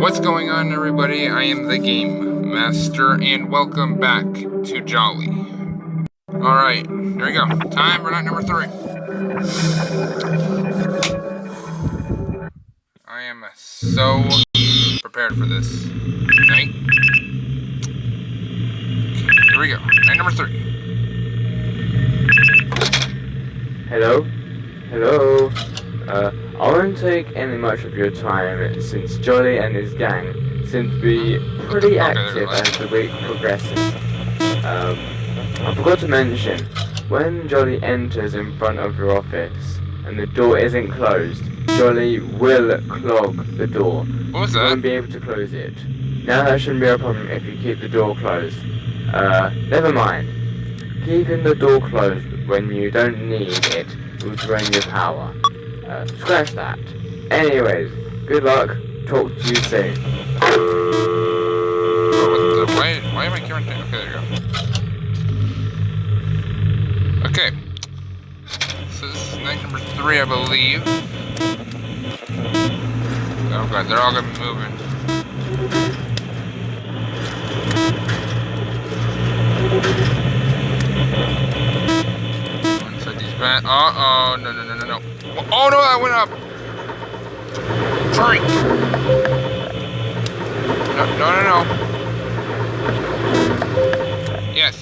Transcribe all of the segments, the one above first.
What's going on, everybody? I am the Game Master, and welcome back to Jolly. Alright, here we go. Time for night number 3. I am so prepared for this night. Here we go. Night number 3. Hello? Hello? I won't take any much of your time since Jolly and his gang seem to be pretty active as the week progresses. I forgot to mention, when Jolly enters in front of your office and the door isn't closed, Jolly will clog the door. What was that? You won't be able to close it. Now that shouldn't be a problem if you keep the door closed. Never mind. Keeping the door closed when you don't need it will drain your power. Scratch that. Anyways, good luck. Talk to you soon. Why am I carrying things? Okay, there you go. Okay. So this is night number 3, I believe. Oh god, they're all gonna be moving. Inside these vents. Uh-oh, no. Oh no, that went up! Drink! No. Yes.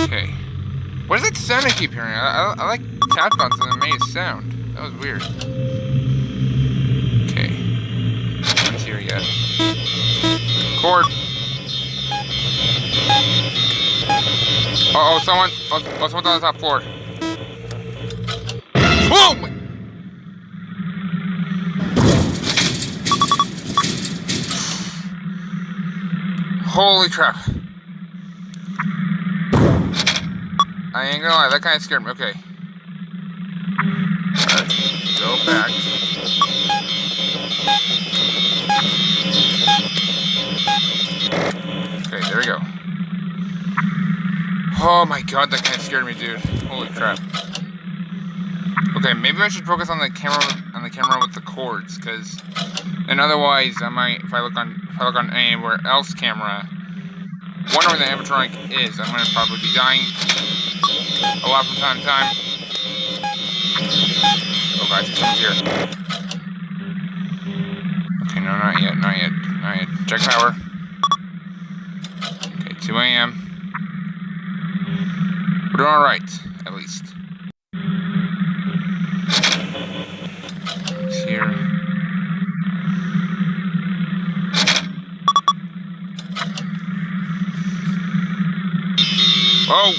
Okay. What is that sound I keep hearing? I like tapped on something that made a sound. That was weird. Okay. No one's here yet. Cord! Someone's on the top floor. Whoa! Holy crap. I ain't gonna lie, that kind of scared me. Okay. Alright, go back. Okay, there we go. Oh my god, that kind of scared me, dude. Holy crap. Okay, maybe I should focus on the camera with the cords, because and otherwise I might, if I look on anywhere else camera, wonder where the animatronic is. I'm gonna probably be dying a lot from time to time. Oh god, I think someone's here. Okay, no, not yet. Check power. Okay, 2 a.m. We're doing alright, at least. It's here. Oh!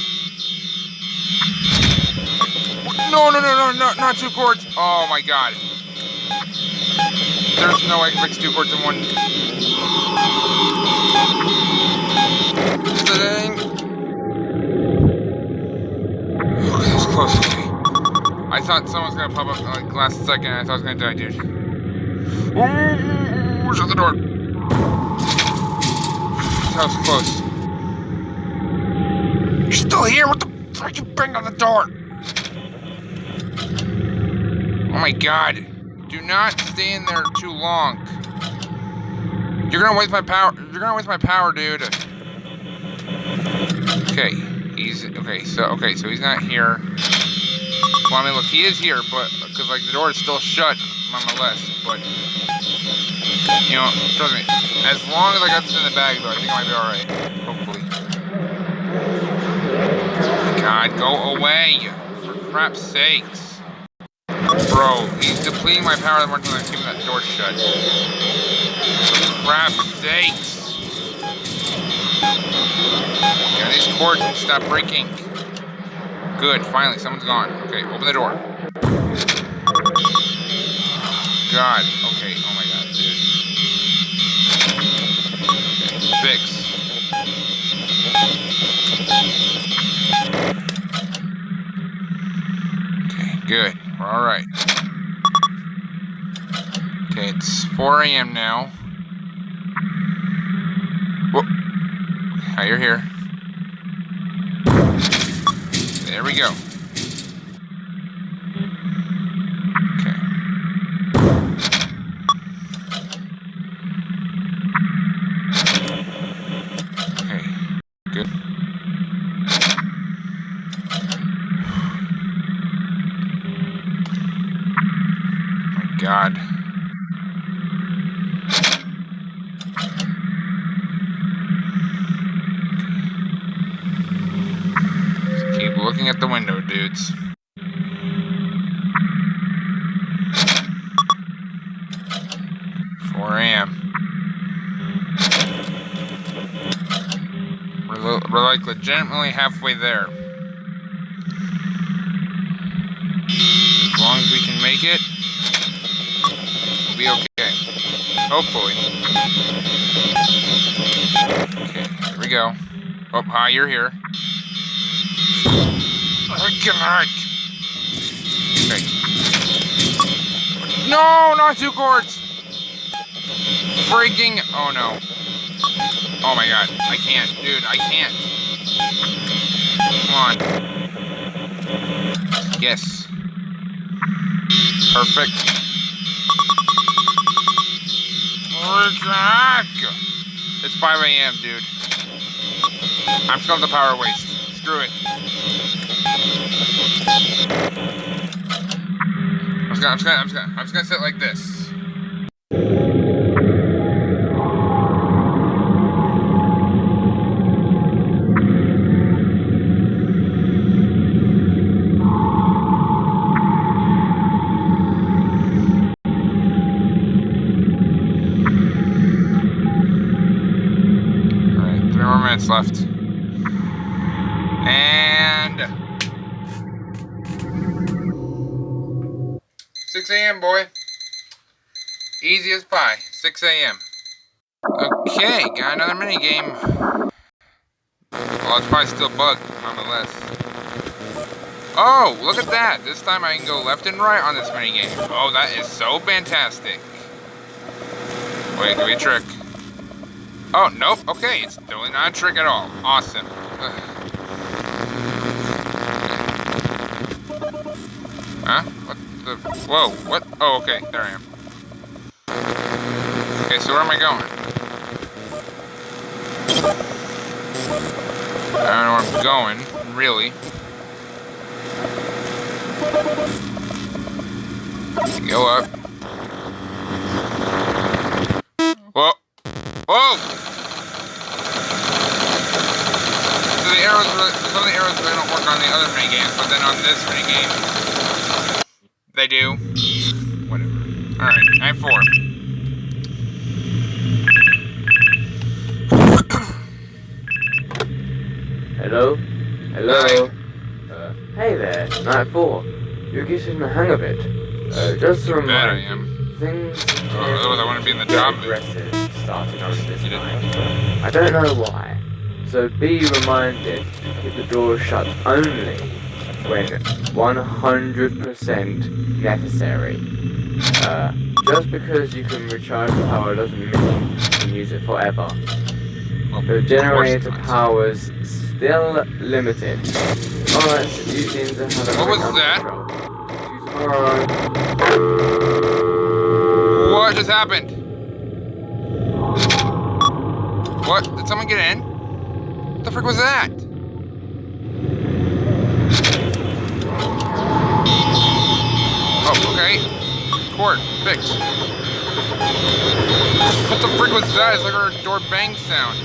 No, not 2 cords! Oh my god. There's no way I can fix 2 cords in one. Dang. Okay, that was close. Okay. I thought someone was gonna pop up like last second. I thought I was gonna die, dude. Ooh, shut the door. That was close. You're still here? What the fuck you bang on the door? Oh my god. Do not stay in there too long. You're gonna waste my power. Dude. Okay. So he's not here. Well, I mean, look, he is here, but because like the door is still shut, nonetheless. But you know, trust me. As long as I got this in the bag, though, I think I might be all right. Hopefully. God, go away! For crap's sakes, bro, he's depleting my power the more time I'm keeping that door shut. For crap's sakes! Yeah, these cords can stop breaking. Good, finally, someone's gone. Okay, open the door. God, okay, oh my god, dude. Okay, fix. Okay, good, we're alright. Okay, it's 4 a.m. now. Whoa. Okay, you're here. There we go. Okay. God. Just keep looking at the window, dudes. We're like legitimately halfway there. As long as we can make it, we'll be okay. Hopefully. Okay, here we go. Oh, hi, you're here. Oh, God. Okay. No, not 2 cords. Freaking, oh no. Oh my God, I can't, dude, I can't. Come on. Yes. Perfect. It's 5 a.m., dude. I'm still at the power waste. Screw it. I'm just gonna sit like this. Alright, 3 more minutes left. And 6 a.m., boy. Easy as pie. 6 a.m. Okay, got another mini game. Well, it's probably still bugged, nonetheless. Oh, look at that! This time I can go left and right on this mini game. Oh, that is so fantastic. Wait, give me a trick. Oh, nope. Okay, it's totally not a trick at all. Awesome. Huh? What the? Whoa, what? Oh, okay, there I am. Okay, so where am I going? I don't know where I'm going, really. Go up. Whoa! Whoa! So the arrows, some of the arrows really don't work on the other mini games, but then on this mini game, they do. Whatever. Alright, I have 4. Hello? Hello? Hey there, Night 4. You're getting the hang of it. Just a reminder, things otherwise I wouldn't be in the job. aggressive starting on this night. I don't know why. So be reminded to keep the door shut only when 100% necessary. Just because you can recharge the power doesn't mean you can use it forever. The generator power's still limited. Alright, you seem to have it. What was that? Tomorrow. What just happened? What? Did someone get in? What the frick was that? Oh, okay. Cord, fixed. What the frick was that? It's like our door bang sound.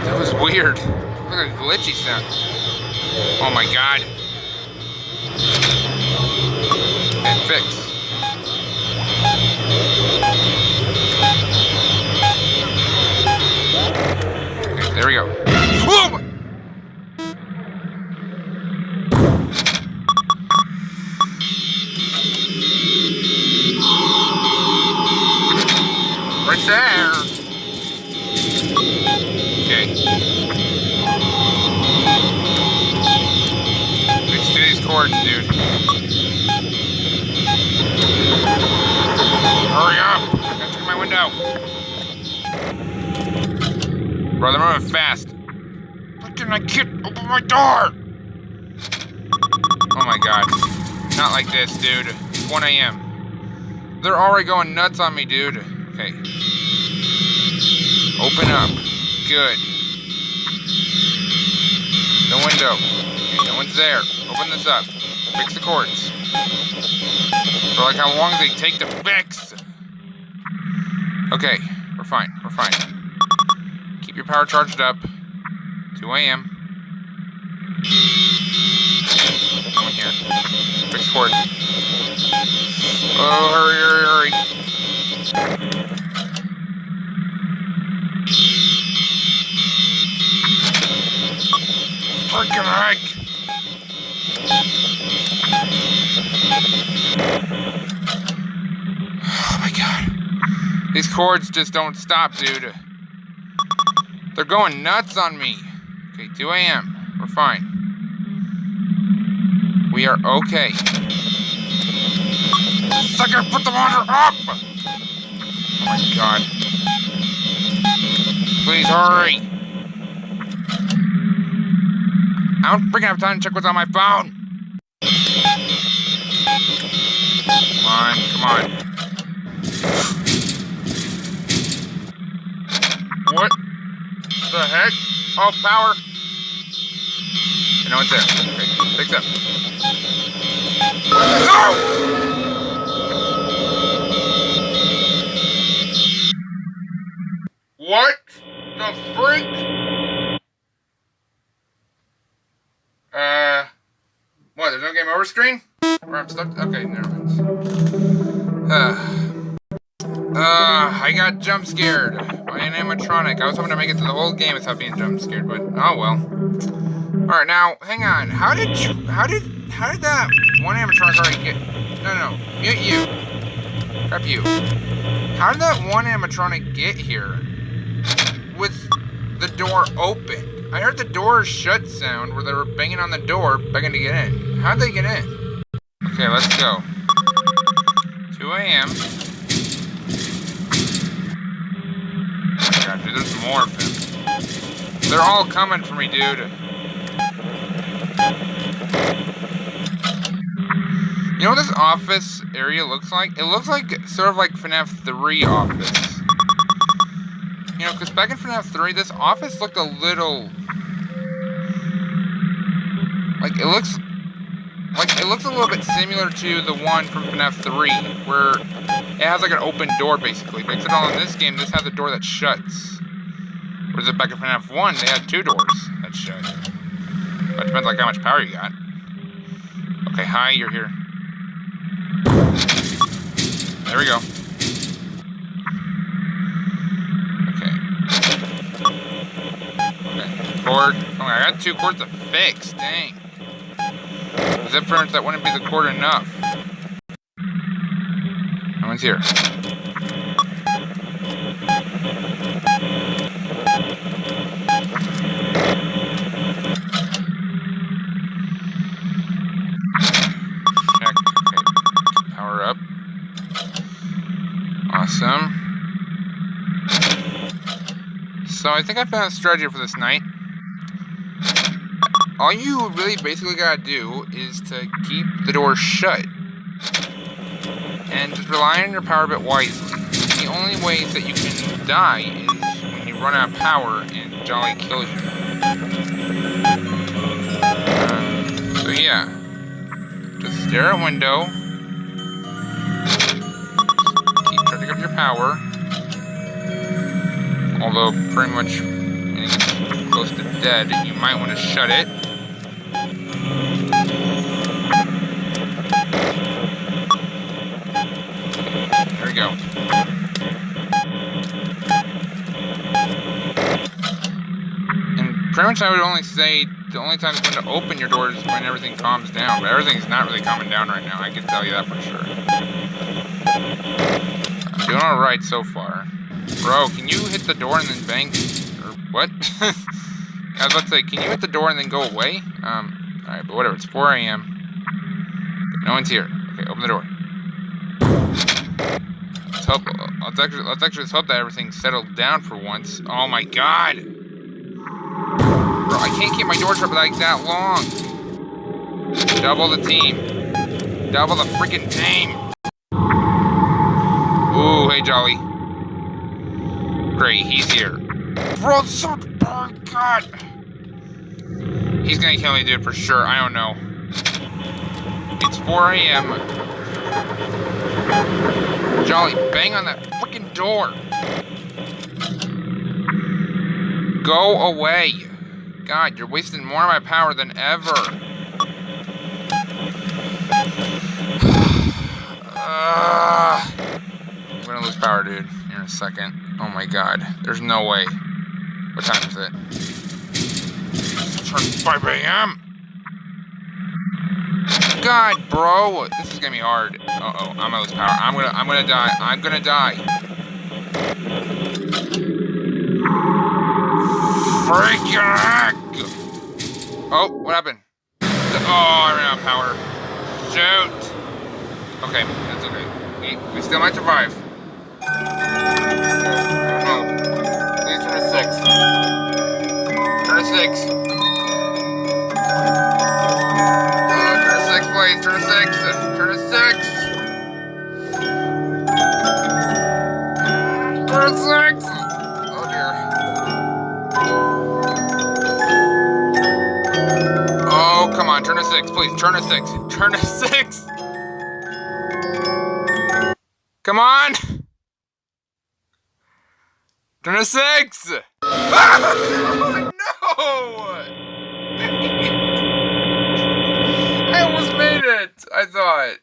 That was weird. It was like a glitchy sound. Oh my God. And fix. Okay, there we go. Whoa! Right there. Okay. Fix these cords, dude. Hurry up! I gotta check my window. Bro, they're moving fast. Why can't I get open my door? Oh my God. Not like this, dude. It's 1 a.m. They're already going nuts on me, dude. Okay. Open up. Good. The window. Okay, no one's there. Open this up. Fix the cords. Or like how long they take to fix. Okay, we're fine. We're fine. Keep your power charged up. 2 a.m. Come in here. Fix cord. Oh, hurry, hurry, hurry. Freaking heck! Oh my god. These cords just don't stop, dude. They're going nuts on me. Okay, 2 a.m. We're fine. We are okay. Sucker, put the water up! Oh my god. Please hurry. I don't freaking have time to check what's on my phone. Come on, come on. What the heck? Oh, power. You know what's there. Okay, fix up. No! What the freak? What, there's no game over screen? Or I'm stuck? Okay, never mind. I got jump scared by an animatronic. I was hoping to make it through the whole game without being jump scared, but oh well. Alright, now, hang on. How did that one animatronic already get... No, mute you. Crap you. How did that one animatronic get here with the door open? I heard the door shut sound where they were banging on the door, begging to get in. How'd they get in? Okay, let's go. 2 a.m. Oh my god, dude, there's more of them. They're all coming for me, dude. You know what this office area looks like? It looks like sort of like FNAF 3 office. You know, because back in FNAF 3, this office looked a little... Like, it looks a little bit similar to the one from FNAF 3, where it has like an open door, basically. But except all in this game, this has a door that shuts. Whereas back in FNAF 1, they had 2 doors that shut. But it depends like how much power you got. Okay, hi, you're here. There we go. Okay, cord. Oh, I got 2 cords to fix. Dang. Is that pretty much that wouldn't be the cord enough? No one's here. Check. Okay. Power up. Awesome. So I think I found a strategy for this night. All you really basically gotta do is to keep the door shut. And just rely on your power a bit wisely. The only way that you can die is when you run out of power and Jolly kills you. So yeah. Just stare at window. Keep charging up your power. Although pretty much when it gets close to dead, you might want to shut it. There we go. And pretty much I would only say the only time it's going to open your doors is when everything calms down. But everything's not really calming down right now, I can tell you that for sure. I'm doing alright so far. Bro, can you hit the door and then bang? Or what? I was about to say, can you hit the door and then go away? Alright, but whatever, it's 4 a.m. No one's here. Okay, open the door. Let's actually just hope that everything's settled down for once. Oh my god! Bro, I can't keep my door shut like that long. Double the team. Double the freaking team. Ooh, hey Jolly. Great, he's here. Bro, oh god! He's gonna kill me, dude, for sure. I don't know. It's 4 a.m. Jolly, bang on that freaking door. Go away. God, you're wasting more of my power than ever. I'm gonna lose power, dude, in a second. Oh my god. There's no way. What time is it? It's 5 a.m. God, bro. This is gonna be hard. Uh-oh, I'm gonna lose power. I'm gonna die. I'm gonna die. Freaking heck! Oh, what happened? Oh, I ran out of power. Shoot! Okay, that's okay. We still might survive. Oh, please turn to 6. Turn to 6. Turn to 6, please. Turn to 6. Turn to 6. Turn to 6. Oh dear. Oh, come on. Turn to 6, please. Turn to 6. Turn to 6. Come on. Turn to 6. Ah! No. I almost made it. I thought.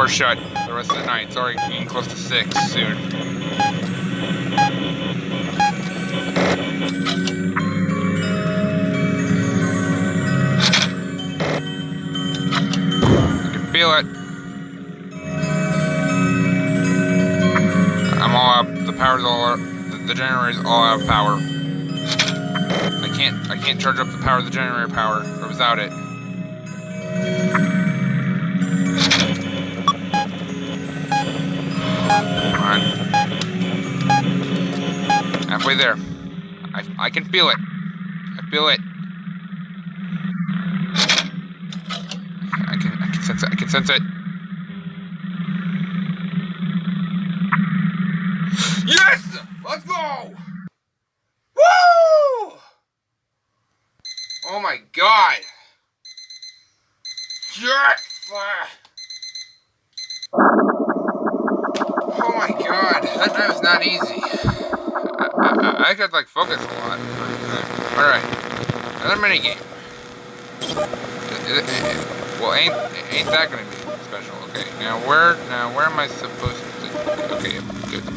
door's shut the rest of the night. It's already getting close to 6 soon. I can feel it. I'm all out. The power's all out. The generator's all out of power. I can't charge up the power of the generator power or without it. Come on. Halfway there. I can feel it. I feel it. I can sense it. I can sense it. Yes! Let's go! Woo! Oh my god! Yes! Oh my god, that night was not easy. I could like focus a lot. Alright, another minigame. Well, ain't that gonna be special? Okay, now where am I supposed to? Okay, good. The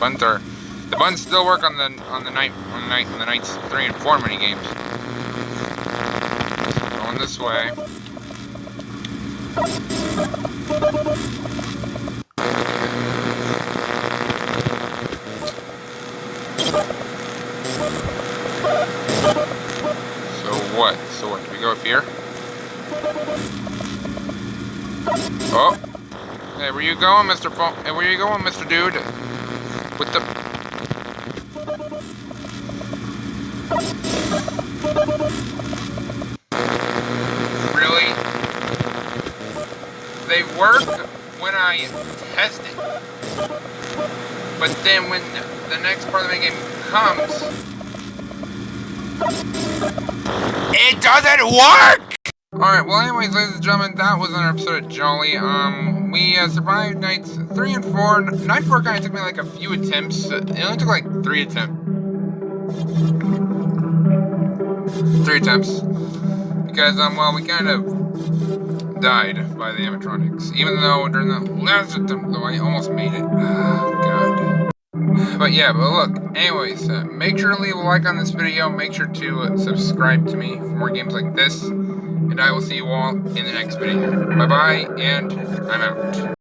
buttons still work on the nights 3 and 4 minigames. Going this way. So what? Do we go up here? Oh! Hey, where you going, Mr. Hey, where you going, Mr. Dude? With the... Really? They work when I test it. But then when the next part of the game comes... It doesn't work! Alright, well anyways, ladies and gentlemen, that was another episode of Jolly. We survived nights 3 and 4. Night 4 kind of took me like a few attempts. It only took like 3 attempts. 3 attempts. Because, well, we kind of died by the animatronics. Even though during the last attempt, though, I almost made it. God. But yeah, but look, anyways, make sure to leave a like on this video. Make sure to subscribe to me for more games like this. And I will see you all in the next video. Bye-bye, and I'm out.